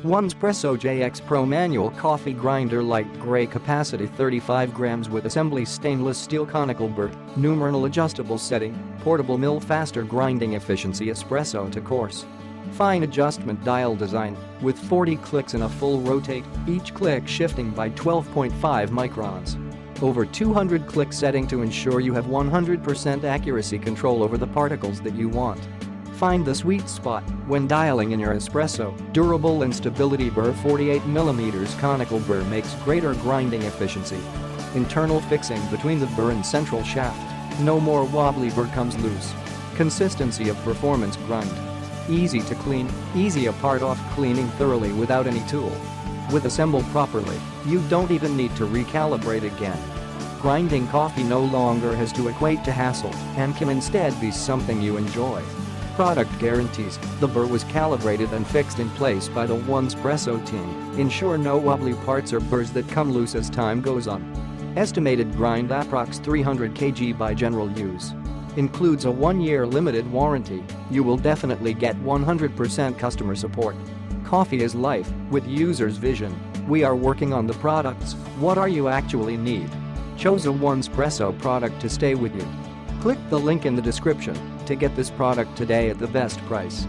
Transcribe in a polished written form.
1Zpresso JX Pro Manual Coffee Grinder Light Gray Capacity 35 grams with assembly stainless steel conical burr, Numernal adjustable setting, portable mill faster grinding efficiency espresso to coarse. Fine adjustment dial design, with 40 clicks in a full rotate, each click shifting by 12.5 microns. Over 200 click setting to ensure you have 100% accuracy control over the particles that you want. Find the sweet spot when dialing in your espresso. Durable and stability burr 48mm conical burr makes greater grinding efficiency. Internal fixing between the burr and central shaft. No more wobbly burr comes loose. Consistency of performance grind. Easy to clean, easy apart off cleaning thoroughly without any tool. With assembled properly, you don't even need to recalibrate again. Grinding coffee no longer has to equate to hassle and can instead be something you enjoy. Product guarantees: the burr was calibrated and fixed in place by the 1Zpresso team. Ensure no wobbly parts or burrs that come loose as time goes on. Estimated grind approx 300 kg by general use. Includes a 1-year limited warranty. You will definitely get 100% customer support. Coffee is life, with users' vision. We are working on the products. What are you actually need? Chose a 1Zpresso product to stay with you. Click the link in the description to get this product today at the best price.